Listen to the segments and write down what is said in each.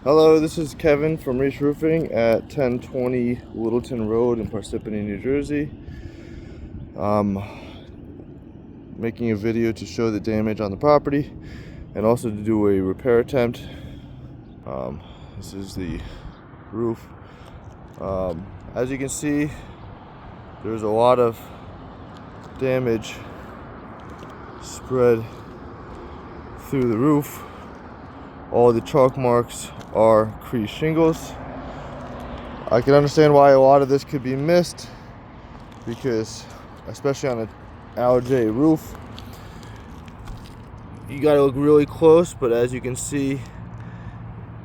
Hello, this is Kevin from Reach Roofing at 1020 Littleton Road in Parsippany, New Jersey. Making a video to show the damage on the property and also to do a repair attempt. This is the roof. As you can see, there's a lot of damage spread through the roof. All the chalk marks are creased shingles. I can understand why a lot of this could be missed, because especially on an algae roof, you gotta look really close, but as you can see,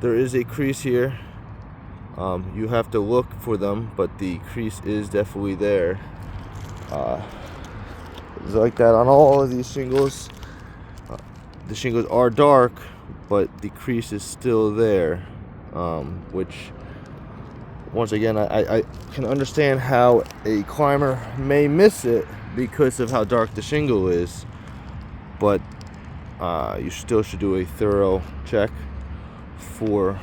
there is a crease here. You have to look for them, but the crease is definitely there. It's like that on all of these shingles. The shingles are dark, but the crease is still there, which once again I can understand how a climber may miss it because of how dark the shingle is, but you still should do a thorough check for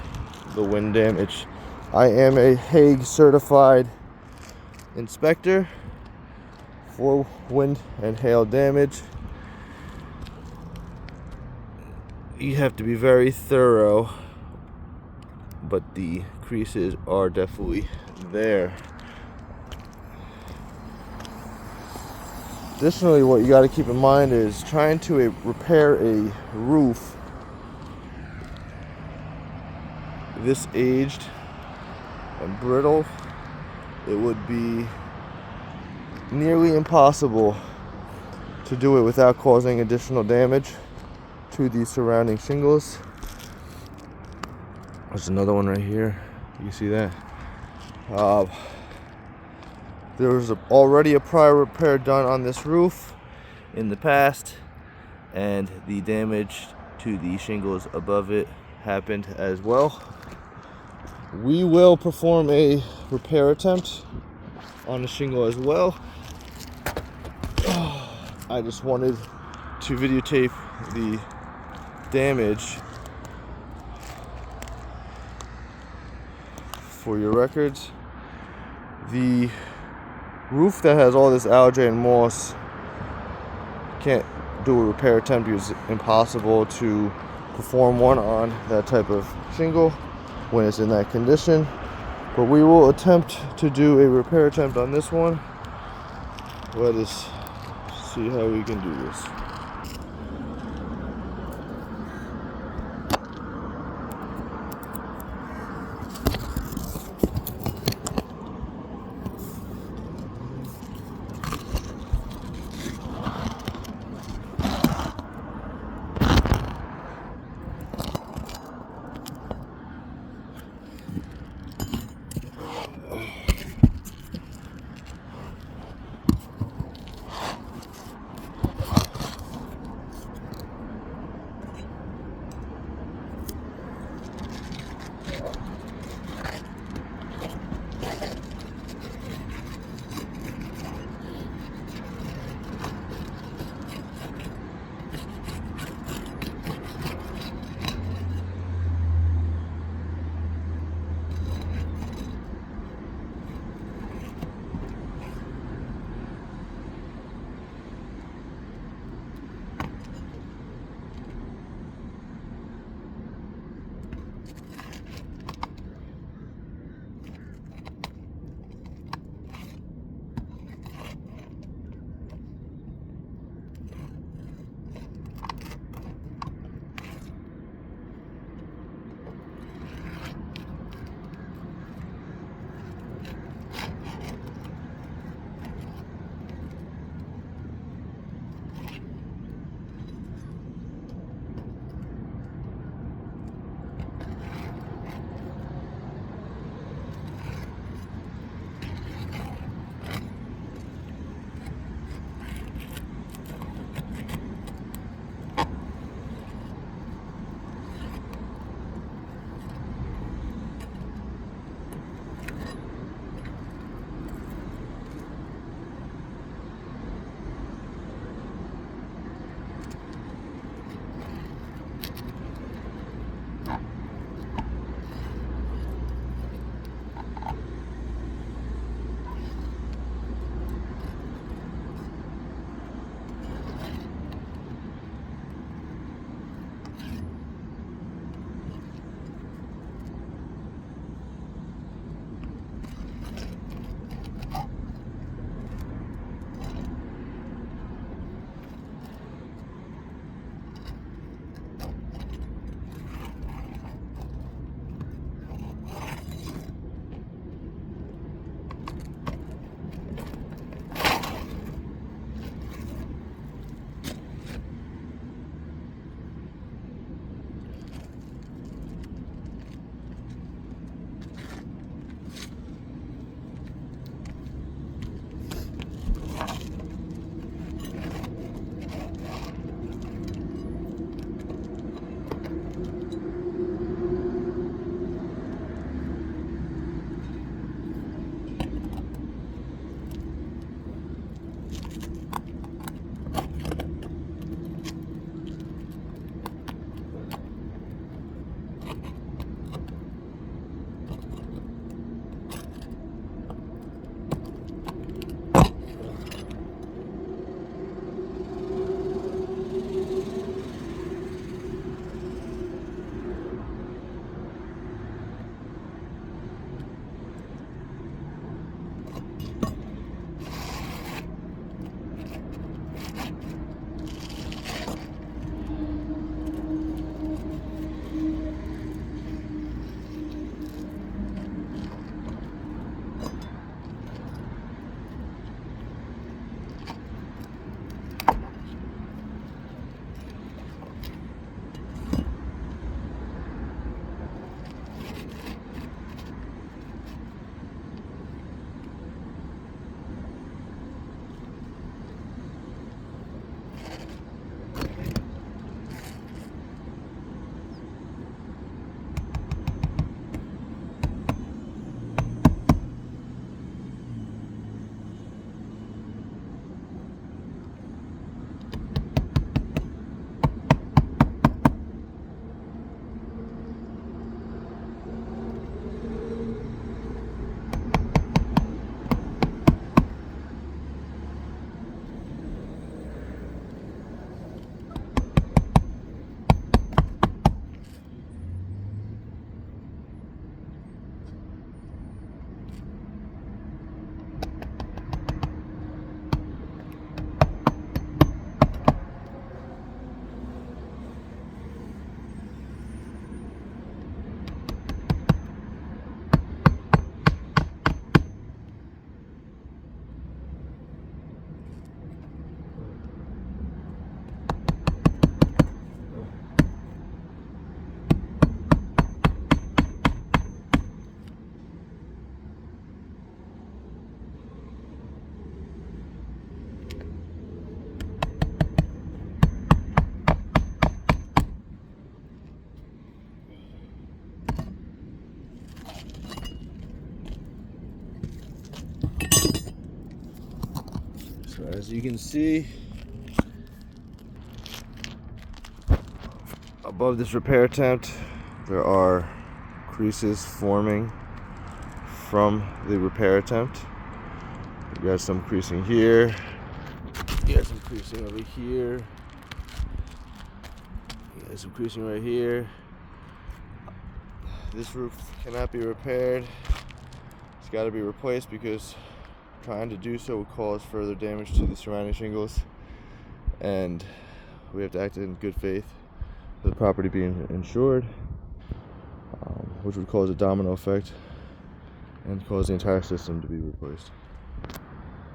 the wind damage. I am a Hague certified inspector for wind and hail damage. You have to be very thorough, but the creases are definitely there. Additionally, what you got to keep in mind is trying to repair a roof this aged and brittle. It would be nearly impossible to do it without causing additional damage to the surrounding shingles. There's another one right here. You see that? There was already a prior repair done on this roof in the past, and the damage to the shingles above it happened as well. We will perform a repair attempt on the shingle as well. I just wanted to videotape the damage for your records. The roof that has all this algae and moss, can't do a repair attempt because it's impossible to perform one on that type of shingle when it's in that condition, but we will attempt to do a repair attempt on this one. Let us see how we can do this. So as you can see, above this repair attempt, there are creases forming from the repair attempt. You got some creasing here, you got some creasing over here, you got some creasing right here. This roof cannot be repaired. It's got to be replaced because trying to do so will cause further damage to the surrounding shingles, and we have to act in good faith for the property being insured, which would cause a domino effect and cause the entire system to be replaced.